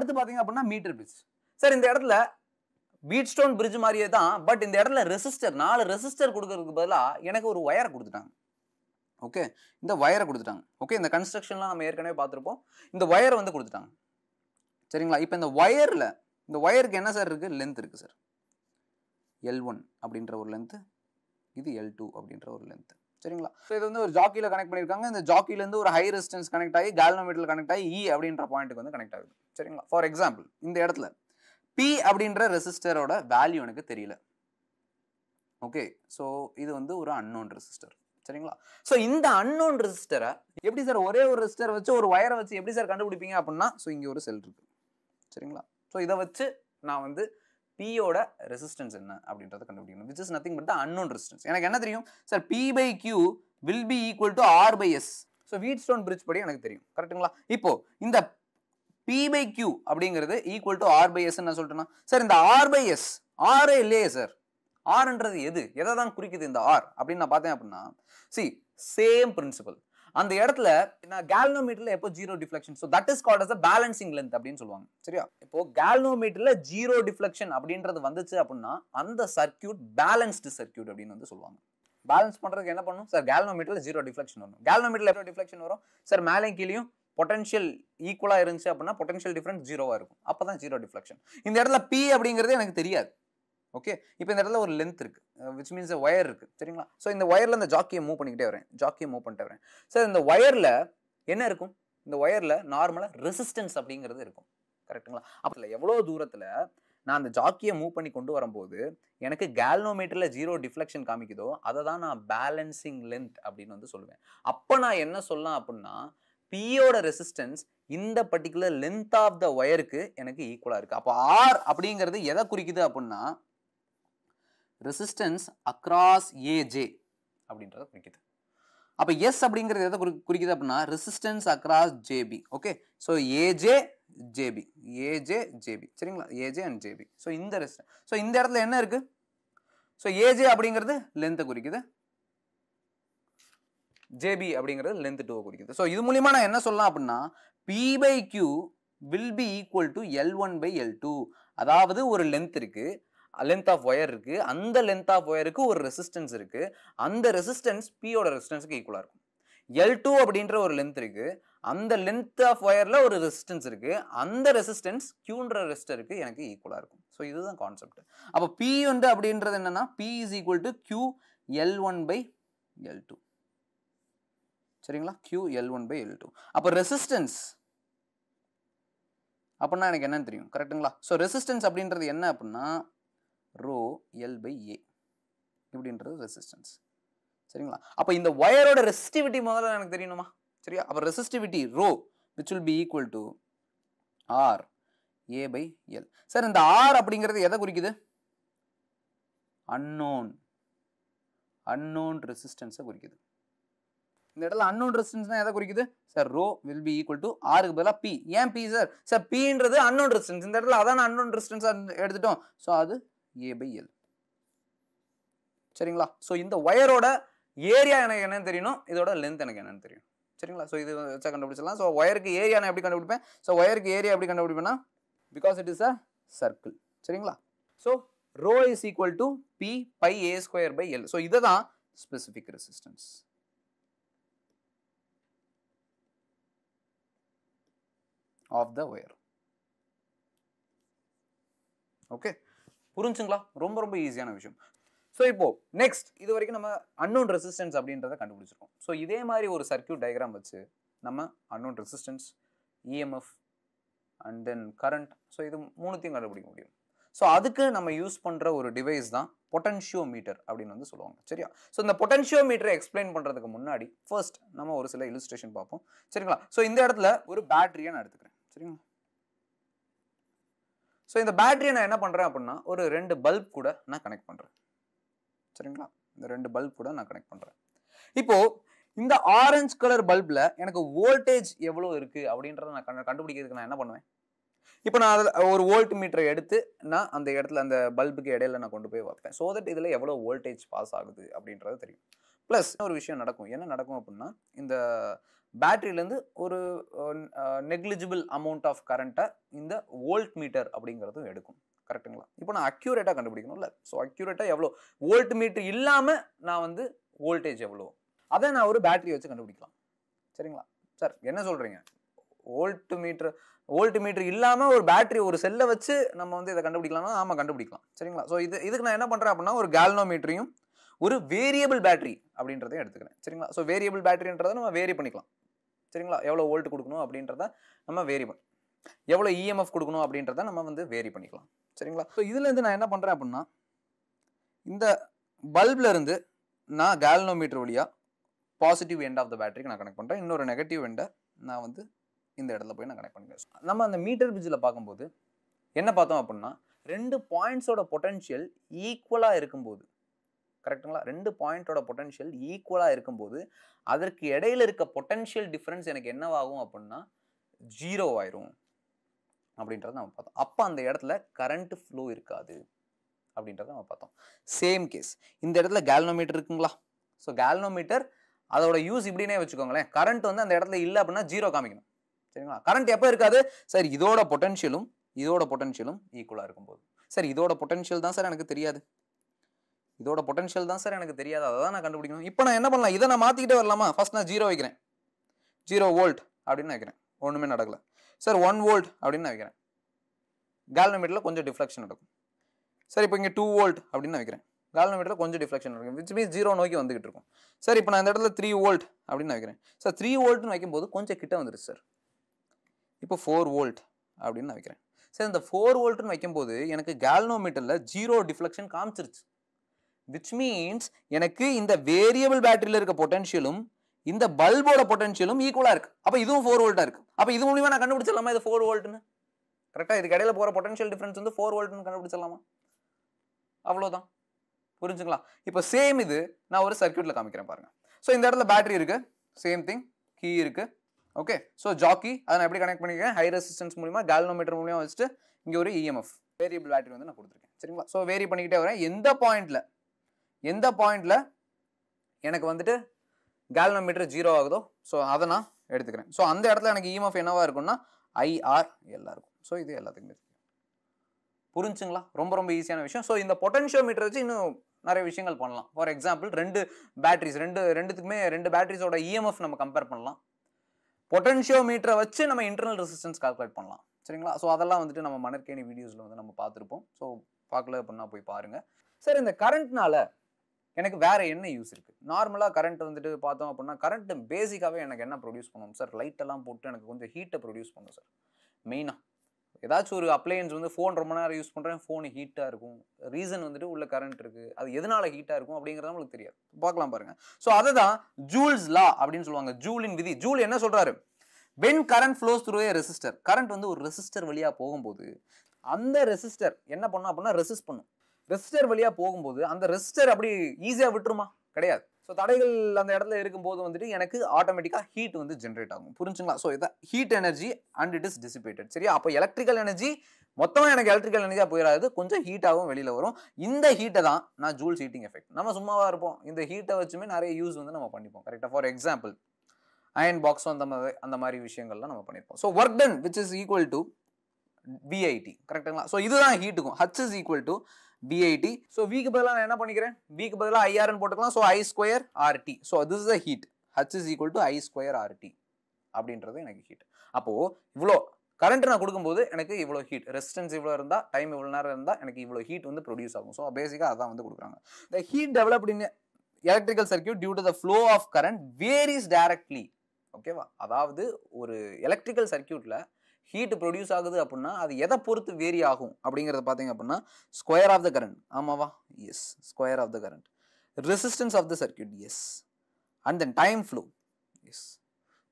அடுத்து பாத்தீங்க அப்படின்னா மீட்டர் பிரிட்ஜ். சார் இந்த இடத்துல பீட் ஸ்டோன் பிரிட்ஜ் மாதிரியே தான், பட் இந்த இடத்துல ரெசிஸ்டர் 4 ரெசிஸ்டர் கொடுக்கறதுக்கு பதிலா எனக்கு ஒரு வயர் கொடுத்துட்டாங்க. ஓகே, இந்த வயரை கொடுத்துட்டாங்க. ஓகே, இந்த கன்ஸ்ட்ரக்ஷன்லாம் நம்ம ஏற்கனவே பார்த்துருப்போம். இந்த வயரை வந்து கொடுத்துட்டாங்க. சரிங்களா? இப்போ இந்த வயருக்கு என்ன சார் இருக்கு? லென்த் இருக்கு சார். L1 அப்படின்ற ஒரு லென்த், இது L2 அப்படின்ற ஒரு லென்த். சரிங்களா? ஸோ இது வந்து ஒரு ஜாக்கியில கனெக்ட் பண்ணியிருக்காங்க. இந்த ஜாக்கிலேருந்து ஒரு ஹை ரெசிஸ்டன்ஸ் கனெக்ட் ஆகி கேல்வனோமீட்டர்ல கனெக்ட் ஆகி E அப்படின்ற பாயிண்ட்டுக்கு வந்து கனெக்ட் ஆகுது. சரிங்களா? ஃபார் எக்ஸாம்பிள் இந்த இடத்துல P அப்படின்ற ரெசிஸ்டரோட வேல்யூ எனக்கு தெரியல. ஓகே, ஸோ இது வந்து ஒரு அன்னோன் ரெசிஸ்டர். சரிங்களா? ஸோ இந்த அன்னோன் ரெசிஸ்டரை எப்படி சார் ஒரே ஒரு ரெசிஸ்டர் வச்சு ஒரு வயரை வச்சு எப்படி சார் கண்டுபிடிப்பீங்க அப்படின்னா, ஸோ இங்கே ஒரு செல் இருக்கு. சரிங்களா? ஸோ இதை வச்சு நான் வந்து P-யோட ரெசிஸ்டன்ஸ் என்ன அப்படின்றத கண்டுபிடிக்கணும். Which is nothing but the unknown resistance. எனக்கு என்ன தெரியும் sir? P/Q will be equal to R/S. So Wheatstone bridge படி எனக்கு தெரியும். கரெக்ட்டுங்களா? இப்போ இந்த P/Q அப்படிங்கிறது ஈக்குவல் டு R/S நான் சொல்லிட்டேன்னா சார், இந்த R/S ஆரே இல்லையே சார். ஆர்ன்றது எதை தான் குறிக்குது இந்த ஆர் அப்படின்னு நான் பார்த்தேன் அப்படின்னா, சேம் பிரின்சிபல். அந்த இடத்துல நான் கேல்வனோமீட்டர்ல எப்போ zero deflection, so that is called as balancing length அப்படின்னு சொல்லுவாங்க. சரியா? இப்போ கேல்வனோமீட்டர்ல ஜீரோ டிஃப்ளெக்ஷன் அப்படின்றது வந்துச்சு அப்படின்னா அந்த சர்க்யூட் பேலன்ஸ்டு சர்க்யூட் அப்படின்னு வந்து சொல்லுவாங்க. பேலன்ஸ் பண்றதுக்கு என்ன பண்ணும் சார்? கேல்வனோமீட்டர்ல ஜீரோ டிஃப்ளெக்ஷன் வரும். கேல்வனோமீட்டர்ல எப்போ டிஃப்ளெக்ஷன் வரும் சார்? மேலே கீழேயும் பொட்டன்ஷியல் ஈக்குவலா இருந்துச்சு அப்படின்னா பொட்டன்ஷியல் டிஃபரன்ஸ் ஜீரோவா இருக்கும். அப்பதான் ஜீரோ டிஃப்ளெக்ஷன். இந்த இடத்துல P அப்படிங்கிறது எனக்கு தெரியாது. ஓகே, இப்போ இந்த இடத்துல ஒரு லென்த் இருக்கு, விச் மீன்ஸ் ஒயர் இருக்கு. சரிங்களா? ஸோ இந்த ஒயர்ல இந்த ஜாக்கியை மூவ் பண்ணிக்கிட்டே வரேன். சார் இந்த ஒயர்ல என்ன இருக்கும்? இந்த ஒயர்ல நார்மலா ரெசிஸ்டன்ஸ் அப்படிங்கிறது இருக்கும். கரெக்ட்டுங்களா? அப்போ எவ்வளோ தூரத்துல நான் அந்த ஜாக்கியை மூவ் பண்ணி கொண்டு வரும்போது எனக்கு கேல்வனோமீட்டர்ல ஜீரோ டிஃப்ளெக்ஷன் காமிக்குதோ அதை தான் நான் பேலன்சிங் லென்த் அப்படின்னு வந்து சொல்லுவேன். அப்போ நான் என்ன சொல்லலாம் அப்படின்னா, P-யோட ரெசிஸ்டன்ஸ் இந்த பர்டிகுலர் லென்த் ஆஃப் த ஒயருக்கு எனக்கு ஈக்குவலா இருக்கு. அப்போ R அப்படிங்கிறது எதை குறிக்குது அப்படின்னா, ரெசிஸ்டன்ஸ் அக்ராஸ் AJ அப்படின்றத குறிக்குது. அப்போ S அப்படிங்கிறது எதை குறிக்குது அப்படின்னா, resistance across JB. Okay, so AJ JB. சரிங்களா? AJ and JB. ஸோ இந்த ரெசிஸ்டன்ஸ், ஸோ இந்த இடத்துல என்ன இருக்கு? ஸோ AJ அப்படிங்கிறது லென்த்தை குறிக்குது, JB அப்படிங்கிறது லென்த் 2 குறிக்குது. ஸோ இது மூலியமா நான் என்ன சொல்லலாம் அப்படின்னா, P/Q will be equal to L1/L2. அதாவது ஒரு லென்த் இருக்கு, லென்த் ஆஃப் ஒயர் இருக்கு, அந்த லென்த் ஆஃப் ஒயருக்கு ஒரு ரெசிஸ்டன்ஸ் இருக்கு, அந்த ரெசிஸ்டன்ஸ் P-யோட ரெசிஸ்டன்ஸ்க்கு ஈக்குவலா இருக்கும். L2 அப்படின்ற ஒரு லென்த் இருக்கு, அந்த லென்த் ஆஃப் ஒயர்ல ஒரு ரெசிஸ்டன்ஸ் இருக்கு, அந்த ரெசிஸ்டன்ஸ் Qன்ற ரெசிஸ்டருக்கு எனக்கு ஈக்குவலா இருக்கும். ஸோ இதுதான் கான்செப்ட். அப்போ P வந்து அப்படின்றது என்னன்னா, P is equal to Q L1/L2. சரிங்களா? Q L1/L2. அப்போ ரெசிஸ்டன்ஸ் அப்படின்னா எனக்கு என்னன்னு தெரியும். கரெக்ட்டுங்களா? ஸோ ரெசிஸ்டன்ஸ் அப்படின்றது என்ன அப்படின்னா, ரோ L/A இப்படின்றது ரெசிஸ்டன்ஸ். சரிங்களா? அப்போ இந்த ஒயரோட ரெசிஸ்டிவிட்டி முதல்ல எனக்கு தெரியணுமா? சரியா? அப்போ resistivity rho which will be equal to R A/L. Sir இந்த R அப்படிங்கிறது எதை குறிக்குது? அன்னோன் ரெசிஸ்டன்ஸை குறிக்குது. இந்த இடத்துல அன்னோன் ரெசிஸ்டன்ஸ் எதை குறிக்குது sir? Rho will be equal to ஆருக்கு பதிலாக P. ஏன் P சார்? சார் Pன்றது அன்னோன் ரெசிஸ்டன்ஸ். இந்த இடத்துல அதான் அன்னோன் ரெசிஸ்டன்ஸ் எடுத்துட்டோம். ஸோ அது A/L. சரிங்களா? ஸோ இந்த ஒயரோட ஏரியா எனக்கு என்னன்னு தெரியணும், இதோட லென்த் எனக்கு என்னன்னு தெரியும். சரிங்களா? ஸோ இது வச்சா கண்டுபிடிச்சிடலாம். ஸோ ஒயருக்கு ஏரியா நான் எப்படி கண்டுபிடிப்பேன்? ஸோ ஒயருக்கு ஏரியா எப்படி கண்டுபிடிப்பேன்னா, because it is a circle. சரிங்களா? So rho is equal to P/A²/L. So இதை தான் specific resistance. Of the wire. Okay, புரிஞ்சுங்களா? ரொம்ப ரொம்ப ஈஸியான விஷயம். ஸோ இப்போ நெக்ஸ்ட், இது வரைக்கும் நம்ம அன்னோன் ரெசிஸ்டன்ஸ் அப்படின்றத கண்டுபிடிச்சிருக்கோம். ஸோ இதே மாதிரி ஒரு சர்க்யூட் டயக்ராம் வச்சு நம்ம unknown resistance, EMF and then current, so இது மூணுத்தையும் கண்டுபிடிக்க முடியும். ஸோ அதுக்கு நம்ம யூஸ் பண்ணுற ஒரு டிவைஸ் தான் பொட்டன்ஷியோமீட்டர் அப்படின்னு வந்து சொல்லுவாங்க. சரியா? ஸோ இந்த பொட்டன்ஷியோமீட்டரை எக்ஸ்பிளைன் பண்ணுறதுக்கு முன்னாடி ஃபர்ஸ்ட் நம்ம ஒரு சில இல்லுஸ்ட்ரேஷன் பார்ப்போம். சரிங்களா? ஸோ இந்த இடத்துல ஒரு பேட்டரியை நான் எடுத்துக்கிறேன். சரிங்களா? ஸோ இந்த பேட்டரியை நான் என்ன பண்ணுறேன் அப்படின்னா, ஒரு 2 பல்ப் கூட நான் கனெக்ட் பண்ணுறேன். சரிங்களா? இந்த 2 பல்ப் கூட நான் கனெக்ட் பண்ணுறேன். இப்போ இந்த ஆரஞ்சு கலர் பல்ப்ல எனக்கு வோல்டேஜ் எவ்வளோ இருக்கு அப்படின்றத நான் கண்டுபிடிக்கிறதுக்கு நான் என்ன பண்ணுவேன்? இப்போ நான் அதில் ஒரு வோல்ட் மீட்டரை எடுத்து நான் அந்த இடத்துல அந்த பல்புக்கு இடையில நான் கொண்டு போய் வைப்பேன். ஸோ தட் இதில் எவ்வளோ வோல்டேஜ் பாஸ் ஆகுது அப்படின்றது தெரியும். ப்ளஸ் ஒரு விஷயம் நடக்கும். என்ன நடக்கும் அப்படின்னா, இந்த பேட்டரியிலேருந்து ஒரு நெக்லிஜிபிள் அமௌண்ட் ஆஃப் கரண்ட்டை இந்த வோல்ட் மீட்டர் அப்படிங்கிறதும் எடுக்கும். கரெக்டுங்களா? இப்போ நான் அக்யூரேட்டாக கண்டுபிடிக்கணும்ல. ஸோ அக்யூரேட்டாக எவ்வளோ வோல்ட் மீட்டர் இல்லாமல் நான் வந்து வோல்டேஜ் எவ்வளோ அதை நான் ஒரு பேட்டரி வச்சு கண்டுபிடிக்கலாம். சரிங்களா சார்? என்ன சொல்கிறீங்க? வோல்ட் மீட்டர் இல்லாமல் ஒரு பேட்டரி ஒரு செல்லை வச்சு நம்ம வந்து இதை கண்டுபிடிக்கலாம்னா ஆமாம் கண்டுபிடிக்கலாம். சரிங்களா? ஸோ இதுக்கு நான் என்ன பண்ணுறேன் அப்படின்னா ஒரு கேல்னோமீட்டரையும் ஒரு வேரியபிள் பேட்டரி அப்படின்றதையும் எடுத்துக்கிறேன். சரிங்களா? ஸோ வேரியபிள் பேட்டரின்றதை நம்ம வேரி பண்ணிக்கலாம். சரிங்களா? எவ்வளோ வோல்ட் கொடுக்கணும் அப்படின்றத நம்ம வேரி பண்ணி எவ்வளோ இஎம்எஃப் கொடுக்கணும் அப்படின்றத நம்ம வந்து வேரி பண்ணிக்கலாம். சரிங்களா? ஸோ இதுலேருந்து நான் என்ன பண்ணுறேன் அப்படின்னா இந்த பல்பில் இருந்து நான் கேல்னோமீட்டர் வழியாக பாசிட்டிவ் எண்ட் ஆஃப் த பேட்டரிக்கு நான் கனெக்ட் பண்ணுறேன். இன்னொரு நெகட்டிவ் எண்டை நான் வந்து இந்த இடத்துல போய் நான் கனெக்ட் பண்ணிக்கிறேன். நம்ம அந்த மீட்டர் பிரிட்ஜில் பார்க்கும்போது என்ன பார்த்தோம் அப்படின்னா 2 பாயிண்ட்ஸோட பொட்டன்ஷியல் ஈக்குவலாக இருக்கும்போது, கரெக்டுங்களா? 2 பாயிண்டோட பொட்டன்ஷியல் ஈக்குவலாக இருக்கும்போது அதற்கு இடையில இருக்க பொட்டன்ஷியல் டிஃபரன்ஸ் எனக்கு என்னவாகும் அப்படின்னா 0 ஆயிரும் அப்படின்றத நம்ம பார்த்தோம். அப்போ அந்த இடத்துல கரண்ட் ஃப்ளோ இருக்காது அப்படின்றத நம்ம பார்த்தோம். சேம் கேஸ் இந்த இடத்துல கேல்னோமீட்டர் இருக்குங்களா? ஸோ கேல்னோமீட்டர் அதோட யூஸ் இப்படின்னே வச்சுக்கோங்களேன். கரண்ட் வந்து அந்த இடத்துல இல்லை அப்படின்னா 0 காமிக்கணும். சரிங்களா? கரண்ட் எப்போ இருக்காது சார்? இதோட பொட்டன்ஷியலும் ஈக்குவலாக இருக்கும்போது. சார் இதோட பொட்டன்ஷியல் தான் சார் எனக்கு தெரியாது, அதை தான் நான் கண்டுபிடிக்கணும். இப்போ நான் என்ன பண்ணலாம்? இதை நான் மாற்றிக்கிட்டே வரலாமா? ஃபர்ஸ்ட் நான் 0 வைக்கிறேன், 0 வோல்ட் அப்படின்னு வைக்கிறேன், ஒன்றுமே நடக்கல. சார் 1 வோல்ட் அப்படின்னு நான் வைக்கிறேன், கேல்னோமீட்டரில் கொஞ்சம் டிஃப்ளெக்ஷன் நடக்கும். சார் இப்போ இங்கே 2 வோல்ட் அப்படின்னு நான் வைக்கிறேன், கேல்னோமீட்டரில் கொஞ்சம் டிஃப்ளெக்ஷன் நடக்கும், விச் மீன்ஸ் 0 நோக்கி வந்துகிட்டு இருக்கும். சார் இப்போ நான் இந்த இடத்துல 3 வோல்ட் அப்படின்னு வைக்கிறேன். சார் 3 வோல்ட்னு வைக்கும்போது கொஞ்சம் கிட்ட வந்துருச்சு சார். இப்போ 4 வோல்ட் அப்படின்னு நான் வைக்கிறேன். சார் இந்த 4 வோல்ட்னு வைக்கும்போது எனக்கு கேல்னோமீட்டரில் 0 டிஃப்ளெக்ஷன் காமிச்சிருச்சு. விச் மீன்ஸ் எனக்கு இந்த வேரியபிள் பேட்டரியில் இருக்க பொட்டன்ஷியலும் இந்த பல்போட பொட்டன்ஷியலும் ஈக்குவலாக இருக்கு. அப்போ இதுவும் 4 வோல்ட்டாக இருக்கு. அப்போ இது மூலியமாக நான் கண்டுபிடிச்சிடலாமா இது 4 வோல்ட்னு? கரெக்டாக இதுக்கு இடையில போகிற பொட்டன்ஷியல் டிஃபரன்ஸ் வந்து 4 வோல்ட்னு கண்டுபிடிச்சிடலாமா? அவ்வளோதான். புரிஞ்சுங்களா? இப்போ சேம் இது நான் ஒரு சர்க்யூட்டில் காமிக்கிறேன் பாருங்க. ஸோ இந்த இடத்துல பேட்டரி இருக்கு, சேம் திங், கீ இருக்கு. ஓகே, ஸோ ஜாக்கி அதை நான் எப்படி கனெக்ட் பண்ணிக்கிறேன்? ஹை ரெசிஸ்டன்ஸ் மூலியமாக கேல்னோமீட்டர் மூலியமாக வச்சுட்டு இங்கே ஒரு இஎம்எஃப் வேரியபிள் பேட்டரி வந்து நான் கொடுத்துருக்கேன். சரிங்களா? ஸோ வேரி பண்ணிக்கிட்டே வரேன். எந்த பாயிண்ட்ல எனக்கு வந்துட்டு கேல்னோமீட்டர் 0 ஆகுதோ ஸோ அதை நான் எடுத்துக்கிறேன். ஸோ அந்த இடத்துல எனக்கு இஎம்எஃப் என்னவா இருக்கும்னா IR இருக்கும். ஸோ இது எல்லாத்துக்குமே புரிஞ்சுங்களா? ரொம்ப ரொம்ப ஈஸியான விஷயம். ஸோ இந்த பொட்டன்ஷியோமீட்டர் வச்சு இன்னும் நிறைய விஷயங்கள் பண்ணலாம். ஃபார் எக்ஸாம்பிள் 2 பேட்டரிஸ், ரெண்டுத்துக்குமே 2 பேட்டரிஸோட இஎம்எஃப் நம்ம கம்பேர் பண்ணலாம். பொட்டன்ஷியோமீட்டரை வச்சு நம்ம இன்டர்னல் ரெசிஸ்டன்ஸ் கால்குலேட் பண்ணலாம். சரிங்களா? ஸோ அதெல்லாம் வந்துட்டு நம்ம மணற்கேணி வீடியோஸில் வந்து நம்ம பார்த்துருப்போம். ஸோ பார்க்கல அப்படின்னா போய் பாருங்க. சார் இந்த கரண்ட்னால எனக்கு வேற என்ன யூஸ் இருக்கு? நார்மலாக கரண்ட் வந்துட்டு பார்த்தோம் அப்படின்னா கரண்ட் பேசிக்காகவே எனக்கு என்ன ப்ரொடியூஸ் பண்ணும் சார்? லைட் எல்லாம் போட்டு எனக்கு கொஞ்சம் ஹீட்டை ப்ரொடியூஸ் பண்ணும் சார். மெயினாக ஏதாச்சும் ஒரு அப்ளையன்ஸ் வந்து ஃபோன் ரொம்ப நேரம் யூஸ் பண்ணுறேன், ஃபோன் ஹீட்டாக இருக்கும். ரீசன் வந்துட்டு உள்ள கரண்ட் இருக்குது, அது எதனால ஹீட்டாக இருக்கும் அப்படிங்கிறது நம்மளுக்கு தெரியாது. பார்க்கலாம் பாருங்க. ஸோ அதை தான் ஜூல்ஸ் லா அப்படின்னு சொல்லுவாங்க. ஜூலின் விதி. ஜூல் என்ன சொல்றாரு? When current flows through a resistor, current வந்து ஒரு ரெசிஸ்டர் வழியாக போகும்போது அந்த ரெசிஸ்டர் என்ன பண்ணும் அப்படின்னா ரெசிஸ்ட் பண்ணும். ரெசிஸ்டர் வழியாக போகும்போது அந்த ரெசிஸ்டர் அப்படி ஈஸியாக விட்டுருமா? கிடையாது. ஸோ தடைகள் அந்த இடத்துல இருக்கும்போது வந்துட்டு எனக்கு ஆட்டோமேட்டிக்காக ஹீட் வந்து ஜென்ரேட் ஆகும். புரிஞ்சுங்களா? ஸோ இதான் heat energy and it is dissipated. சரியா? அப்போ எலக்ட்ரிக்கல் எனர்ஜி மொத்தமாக எனக்கு எலக்ட்ரிக்கல் எனர்ஜியாக போயிடாது, கொஞ்சம் ஹீட்டாகவும் வெளியில் வரும். இந்த ஹீட்டை தான் நான் ஜூல்ஸ் ஹீட்டிங் எஃபெக்ட். நம்ம சும்மாவாக இருப்போம், இந்த ஹீட்டை வச்சுமே நிறைய யூஸ் வந்து நம்ம பண்ணிப்போம். கரெக்டாக? ஃபார் எக்ஸாம்பிள் அயன் பாக்ஸ் அந்த மாதிரி விஷயங்கள்லாம் நம்ம பண்ணியிருப்போம். So work done which is equal to VIT. கரெக்டுங்களா? ஸோ இதுதான் ஹீட்டுக்கும். H is equal to VIT. So விக்கு பதிலாக நான் என்ன பண்ணிக்கிறேன்? விக்கு பதிலாக IRன்னு போட்டுக்கலாம். So I² RT. So this is a heat. H is equal to I² RT அப்படின்றது எனக்கு ஹீட். அப்போது இவ்வளோ கரண்ட் நான் கொடுக்கும்போது எனக்கு இவ்வளோ ஹீட், ரெசிஸ்டன்ஸ் இவ்வளோ இருந்தால், டைம் இவ்வளோ நேரம் இருந்தால் எனக்கு இவ்வளோ ஹீட் வந்து ப்ரொடியூஸ் ஆகும். ஸோ பேசிக்காக அதான் வந்து கொடுக்குறாங்க. The heat developed in electrical circuit due to the flow of current varies directly. ஓகேவா? அதாவது ஒரு எலக்ட்ரிக்கல் சர்க்யூட்டில் ஹீட் ப்ரொடியூஸ் ஆகுது அப்படின்னா அது எதை பொறுத்து வேரி ஆகும் அப்படிங்கிறத பார்த்தீங்க அப்படின்னா ஸ்கொயர் ஆஃப் த கரண்ட். ஆமாவா? Yes, square of the current. Resistance of the circuit, yes, and then time flow, yes.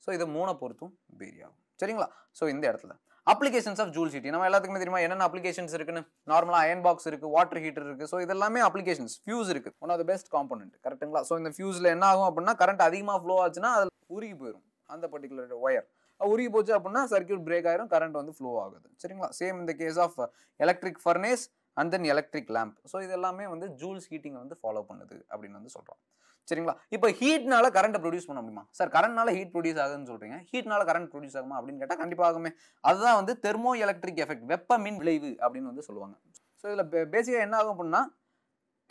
So இதை 3 பொறுத்தும் வேரி ஆகும். சரிங்களா? ஸோ இந்த இடத்துல அப்ளிகேஷன்ஸ் ஆஃப் ஜூல் ஹீட்டிங் நம்ம எல்லாத்துக்குமே தெரியுமா என்னென்ன அப்ளிகேஷன்ஸ் இருக்குன்னு? நார்மலாக அயன் பாக்ஸ் இருக்குது, வாட்டர் ஹீட்டர் இருக்குது. ஸோ இதெல்லாமே அப்ளிகேஷன்ஸ். ஃபியூஸ் இருக்குது, one of the best component. கரெக்டுங்களா? ஸோ இந்த ஃபியூஸில் என்ன ஆகும் அப்படின்னா கரண்ட் அதிகமாக ஃப்ளோ ஆச்சுன்னா அதில் உருகி போயிடும் அந்த பர்டிகுலர் ஒயர். உருகி போச்சு அப்படின்னா சர்க்யூட் பிரேக் ஆயிரும், கரண்ட் வந்து ஃப்ளோ ஆகுது. சரிங்களா? சேம் இந்த case of electric furnace and then electric lamp. So இது எல்லாமே வந்து ஜூல்ஸ் ஹீட்டிங்கை வந்து ஃபாலோ பண்ணுது அப்படின்னு வந்து சொல்கிறோம். சரிங்களா? இப்போ ஹீட்னால கரண்ட் ப்ரொடியூஸ் பண்ண முடியுமா சார்? கரண்ட்னால ஹீட் ப்ரொடியூஸ் ஆகுதுன்னு சொல்றீங்க, ஹீட்னால கரண்ட் ப்ரொடியூஸ் ஆகுமா அப்படின்னு கேட்டா கண்டிப்பா ஆகுமே. அதுதான் வந்து தெர்மோ எலக்ட்ரிக் எஃபெக்ட், வெப்ப மின் விளைவு அப்படின்னு வந்து சொல்லுவாங்க. ஸோ இதுல பேசிக்கா என்ன ஆகும் அப்படின்னா,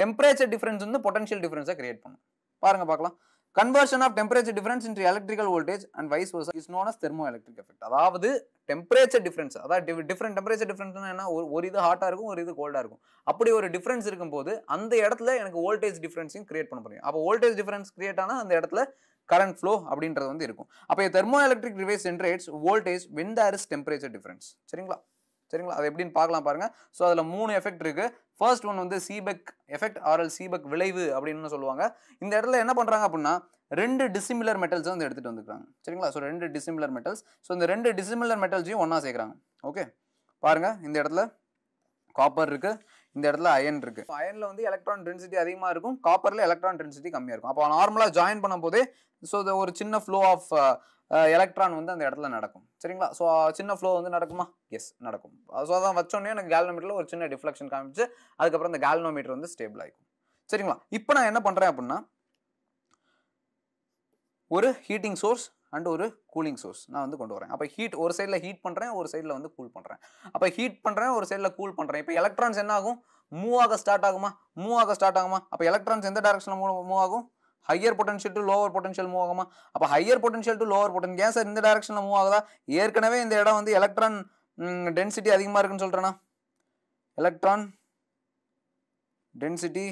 டெம்பரேச்சர் டிஃபரன்ஸ் வந்து பொட்டன்ஷியல் டிஃபரன்ஸை கிரியேட் பண்ணும். பாருங்க பார்க்கலாம். Conversion of temperature difference into electrical voltage and vice versa is known as thermo electric effect. அதாவது டெம்பரேச்சர் டிஃபரன்ஸ், அதாவது டிஃபரெண்ட் டெம்பரேச்சர் டிஃபரன்ஸ்னா என்ன, ஒரு இது ஹாட்டா இருக்கும், ஒரு இது கோல்டா இருக்கும். அப்படி ஒரு டிஃபரன்ஸ் இருக்கும்போது அந்த இடத்துல எனக்கு வோல்டேஜ் டிஃபரன்ஸையும் கிரியேட் பண்ண முடியும். அப்போ வோல்டேஜ் டிஃபரன்ஸ் கிரியேட் ஆனா அந்த இடத்துல கரண்ட் ஃப்ளோ அப்படின்றது வந்து இருக்கும். அப்போ thermo electric device generates voltage when there is temperature difference. சரிங்களா? அது எப்படின்னு பார்க்கலாம் பாருங்க. ஸோ அதில் 3 எஃபெக்ட் இருக்கு. ஃபர்ஸ்ட் ஒன் வந்து சீபெக் எஃபெக்ட் ஆர்எல் சீபெக் விளைவு அப்படின்னு சொல்லுவாங்க. இந்த இடத்துல என்ன பண்றாங்க அப்படின்னா, 2 டிசிமிலர் மெட்டல்ஸ் வந்து எடுத்துட்டு வந்துருக்காங்க. சரிங்களா? So 2 dissimilar metals. ஸோ இந்த 2 டிசிமிலர் மெட்டல்ஸையும் ஒன்னா சேர்க்குறாங்க. ஓகே, பாருங்க இந்த இடத்துல காப்பர் இருக்கு, இந்த இடத்துல அயன் இருக்கு. அயன்ல வந்து எலக்ட்ரான் டென்சிட்டி அதிகமா இருக்கும், காப்பர்ல எலக்ட்ரான் டென்சிட்டி கம்மியா இருக்கும். அப்போ நார்மலா ஜாயின் பண்ணும் போதே ஸோ ஒரு சின்ன ஃப்ளோ ஆஃப் எலக்ட்ரான் வந்து அந்த இடத்துல நடக்கும். சரிங்களா? ஸோ சின்ன ஃப்ளோ வந்து நடக்குமா? எஸ், நடக்கும். ஸோ அதான் வச்சோடனே எனக்கு கேல்வனோமீட்டர்ல ஒரு சின்ன டிஃப்ளெக்ஷன் காமிச்சு அதுக்கப்புறம் இந்த கேல்வனோமீட்டர் வந்து ஸ்டேபிள் ஆகிக்கும். சரிங்களா? இப்போ நான் என்ன பண்றேன் அப்படின்னா, ஒரு ஹீட்டிங் சோர்ஸ் அண்ட் ஒரு கூலிங் சோர்ஸ் நான் வந்து கொண்டு வரேன். அப்போ ஹீட் ஒரு சைடில் ஹீட் பண்ணுறேன், ஒரு சைடில் வந்து கூல் பண்ணுறேன். அப்போ ஹீட் பண்ணுறேன், ஒரு சைடில் கூல் பண்ணுறேன். இப்போ எலக்ட்ரான்ஸ் என்ன ஆகும்? மூவ் ஆக ஸ்டார்ட் ஆகுமா? அப்போ எலக்ட்ரான்ஸ் எந்த டைரக்ஷனில் மூவ் ஆகும்? Higher potential to lower potential move ஆகுமா? அப்போ higher potential to lower potential ஏன் சார் இந்த டைரக்ஷனில் மூவ் ஆகுதா? ஏற்கனவே இந்த இடம் வந்து எலக்ட்ரான் டென்சிட்டி அதிகமாக இருக்குன்னு சொல்கிறேன்னா, எலக்ட்ரான் டென்சிட்டி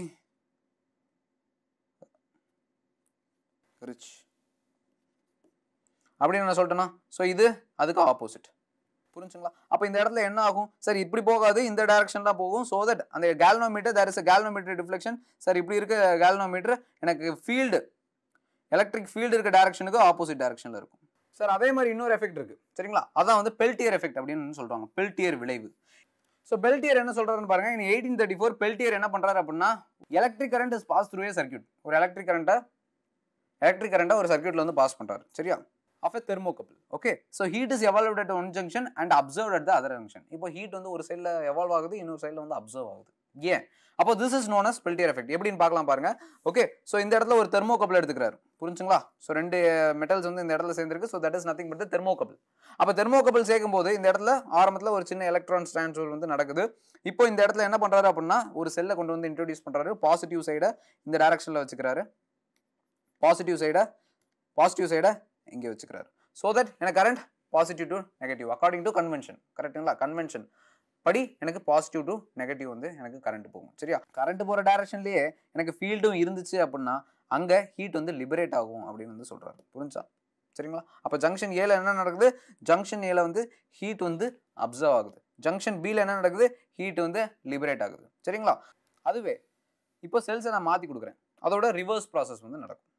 ரிச் அப்படின்னு நான் சொல்லிட்டேன்னா, ஸோ இது அதுக்கு ஆப்போசிட். புரிஞ்சுங்களா? அப்போ இந்த இடத்துல என்ன ஆகும் சார்? இப்படி போகாது, இந்த டைரக்ஷன் தான் போகும். ஸோ தட் அந்த galvanometer, there is a galvanometer deflection. Sir இப்படி இருக்க கேல்வனோமீட்டர் எனக்கு ஃபீல்டு, எலக்ட்ரிக் ஃபீல்டு இருக்க டைரக்ஷனுக்கு ஆப்போசிட் டைரக்ஷன்ல இருக்கும். சார் அதே மாதிரி இன்னொரு எஃபெக்ட் இருக்கு. சரிங்களா? அதான் வந்து பெல்டியர் எஃபெக்ட் அப்படின்னு சொல்றாங்க, பெல்டியர் விளைவு. ஸோ பெல்டியர் என்ன சொல்றாருன்னு பாருங்க. in 1834 பெல்டியர் என்ன பண்றாரு அப்படின்னா, electric current is pass through a circuit. ஒரு எலக்ட்ரிக் கரண்ட்டை ஒரு சர்க்யூட்ல வந்து பாஸ் பண்றாரு. சரியா? of a thermocouple. Okay, so heat is evolved at one junction and observed at the other junction. இப்போ heat வந்து ஒரு சைடுல எவால்வ் ஆகுது, இன்னொரு சைடுல வந்து அப்சர்வ் ஆகுது. ஏன்? அப்போ this is known as Peltier effect. எப்படின்னு பார்க்கலாம் பாருங்க. ஓகே, ஸோ இந்த இடத்துல ஒரு தெர்மோகப்பிள் எடுத்துக்கிறாரு. புரிஞ்சுங்களா? ஸோ 2 மெட்டல்ஸ் வந்து இந்த இடத்துல சேர்ந்துருக்கு. So that is nothing but thermocouple. அப்போ தெர்மோகப்பிள் சேர்க்கும் போது இந்த இடத்துல ஆரம்பத்தில் ஒரு சின்ன எலக்ட்ரான் டிரான்ஸ்ஃபர் வந்து நடக்குது. இப்போ இந்த இடத்துல என்ன பண்றாரு அப்படின்னா, ஒரு செல்லை கொண்டு வந்து இன்ட்ரோடியூஸ் பண்றாரு. பாசிட்டிவ் சைடை இந்த டைரக்ஷன்ல வச்சுக்கிறாரு, பாசிட்டிவ் சைடை இங்கே வச்சுக்கிறாரு. ஸோ தட் எனக்கு current positive to negative according to convention. கரெக்டுங்களா? கன்வென்ஷன் படி எனக்கு பாசிட்டிவ் டு நெகட்டிவ் வந்து எனக்கு கரண்ட் போகும். சரியா? கரண்ட் போகிற டைரக்ஷன்லேயே எனக்கு ஃபீல்டும் இருந்துச்சு அப்படின்னா அங்கே ஹீட் வந்து லிபரேட் ஆகும் அப்படின்னு வந்து சொல்கிறாரு. புரிஞ்சா? சரிங்களா? அப்போ ஜங்ஷன் ஏல என்ன நடக்குது? ஜங்ஷன் ஏல வந்து ஹீட் வந்து அப்சர்வ் ஆகுது. ஜங்ஷன் பியில் என்ன நடக்குது? ஹீட் வந்து லிபரேட் ஆகுது. சரிங்களா? அதுவே இப்போ செல்ஸை நான் மாற்றி கொடுக்குறேன், அதோட ரிவர்ஸ் ப்ராசஸ் வந்து நடக்கும்.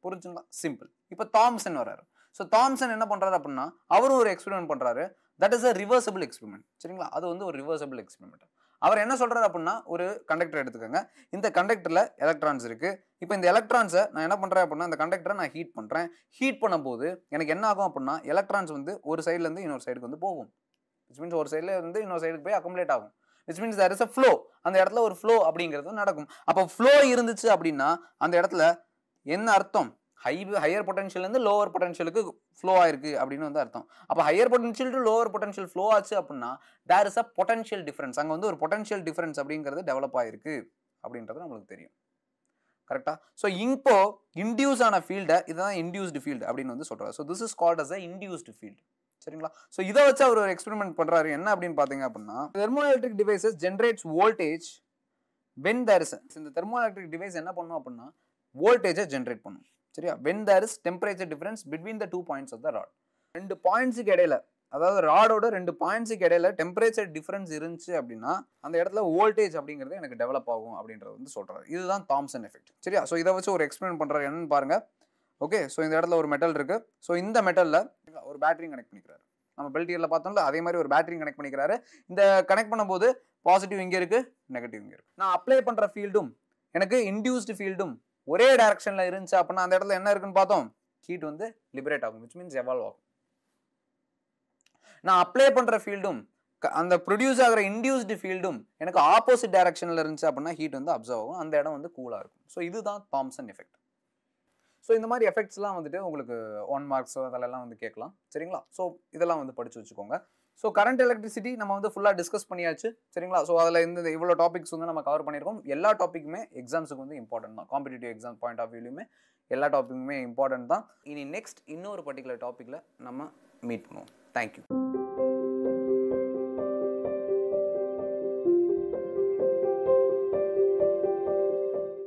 புரிஞ்சுங்களா? சிம்பிள். இப்போ தாம்சன் வர்றாரு. ஸோ தாம்சன் என்ன பண்றாரு அப்படின்னா, அவரும் ஒரு எக்ஸ்பெரிமெண்ட் பண்றாரு. That is a reversible experiment. சரிங்களா? அது வந்து ஒரு ரிவர்சபிள் எக்ஸ்பெரிமெண்ட். அவர் என்ன சொல்றாரு அப்படின்னா, ஒரு கண்டக்டர் எடுத்துக்கோங்க. இந்த கண்டக்டர்ல எலக்ட்ரான்ஸ் இருக்கு. இப்போ இந்த எலக்ட்ரான்ஸை நான் என்ன பண்றேன் அப்படின்னா, இந்த கண்டக்டரை நான் ஹீட் பண்றேன். ஹீட் பண்ணும்போது எனக்கு என்ன ஆகும் அப்படின்னா, எலக்ட்ரான்ஸ் வந்து ஒரு சைட்ல இருந்து இன்னொரு சைடுக்கு வந்து போகும். விச் மீன்ஸ் ஒரு சைட்ல இருந்து இன்னொரு சைடுக்கு போய் அக்குமுலேட் ஆகும். Which means there is a flow. அந்த இடத்துல ஒரு ஃப்ளோ அப்படிங்கிறது நடக்கும். அப்போ ஃப்ளோ இருந்துச்சு அப்படின்னா அந்த இடத்துல என்ன அர்த்தம்? ஹையர் பொட்டன்ஷியல் இருந்து லோவர் பொட்டன்ஷியலுக்கு ஃப்ளோ ஆயிருக்கு அப்படின்னு வந்து அர்த்தம். அப்போ higher potential to lower potential flow ஆச்சு அப்படின்னா there is a potential difference. அங்கே வந்து ஒரு பொட்டன்ஷியல் டிஃபரன்ஸ் அப்படிங்கிறது டெவலப் ஆயிருக்கு அப்படின்றது நம்மளுக்கு தெரியும். கரெக்டா? ஸோ இப்போ இன்டியூஸ் ஆன ஃபீல்டை இதுதான் இன்டியூஸ்டு ஃபீல்டு அப்படின்னு வந்து சொல்றாரு. So this is called as a induced field. சரிங்களா? ஸோ இதை வச்சு அவர் ஒரு எக்ஸ்பெரிமெண்ட் பண்றாரு. என்ன அப்படின்னு பார்த்தீங்க அப்படின்னா, thermoelectric devices generates voltage when there is இந்த தெர்மோஎலக்ட்ரிக் டிவைஸ் என்ன பண்ணும் அப்படின்னா வோல்டேஜை ஜென்ரேட் பண்ணும். சரியா? when there is temperature difference between the 2 points of the rod. 2 பாயிண்ட்ஸுக்கு இடையில, அதாவது ராடோட 2 பாயிண்ட்ஸுக்கு இடையில டெம்பரேச்சர் டிஃபரன்ஸ் இருந்துச்சு அப்படின்னா அந்த இடத்துல வோல்டேஜ் அப்படிங்கிறது எனக்கு டெவலப் ஆகும் அப்படின்றது வந்து சொல்றாரு. இதுதான் தாம்சன் எஃபெக்ட். சரியா? ஸோ இதை வச்சு ஒரு எக்ஸ்பிளைன் பண்றாரு. என்னன்னு பாருங்க. ஓகே, ஸோ இந்த இடத்துல ஒரு மெட்டல் இருக்கு. ஸோ இந்த மெட்டல்ல ஒரு பேட்டரி கனெக்ட் பண்ணிக்கிறாரு. நம்ம பெல்டியர்ல பார்த்தோம்ல அதே மாதிரி ஒரு பேட்டரி கனெக்ட் பண்ணிக்கிறாரு. இந்த கனெக்ட் பண்ணும்போது பாசிட்டிவ் இங்கே இருக்கு, நெகட்டிவ் இங்கே இருக்கு. நான் அப்ளை பண்ற ஃபீல்டும் எனக்கு இன்டியூஸ்டு ஃபீல்டும் ஒரே டைரக்ஷன்ல இருந்துச்சு அப்படின்னா அந்த இடத்துல என்ன இருக்குன்னு பார்த்தோம்? ஹீட் வந்து லிபரேட் ஆகும். விச் மீன்ஸ் எவால்வ் ஆகும். நான் அப்ளை பண்ற ஃபீல்டும் அந்த ப்ரொடியூஸ் ஆகிற இன்டியூஸ்டு ஃபீல்டும் எனக்கு ஆப்போசிட் டைரக்ஷன்ல இருந்துச்சு அப்படின்னா ஹீட் வந்து அப்சர்வ் ஆகும். அந்த இடம் வந்து கூலா இருக்கும். ஸோ இதுதான் தாம்சன் எஃபெக்ட். ஸோ இந்த மாதிரி எஃபெக்ட்ஸ்லாம் வந்துட்டு உங்களுக்கு 1 மார்க்ஸோ அதெல்லாம் வந்து கேட்கலாம் சரிங்களா. ஸோ இதெல்லாம் வந்து படிச்சு வச்சுக்கோங்க. ஸோ கரண்ட் எலக்ட்ரிசிட்டி நம்ம வந்து ஃபுல்லாக டிஸ்கஸ் பண்ணியாச்சு சரிங்களா. ஸோ அதில் இந்த இவ்வளோ டாபிக்ஸ் வந்து நம்ம கவர் பண்ணியிருக்கோம். எல்லா டாப்பிக்குமே எக்ஸாம்ஸுக்கு வந்து இம்பார்ட்டன்ட் தான். காம்படிட்டிவ் எக்ஸாம் பாயிண்ட் ஆஃப் வியூலையுமே எல்லா டாப்பிக்குமே இம்பார்ட்டன்ட் தான். இனி நெக்ஸ்ட் இன்னொரு பர்டிகுலர் டாப்பிக்கில் நம்ம மீட் பண்ணுவோம். தேங்க்யூ.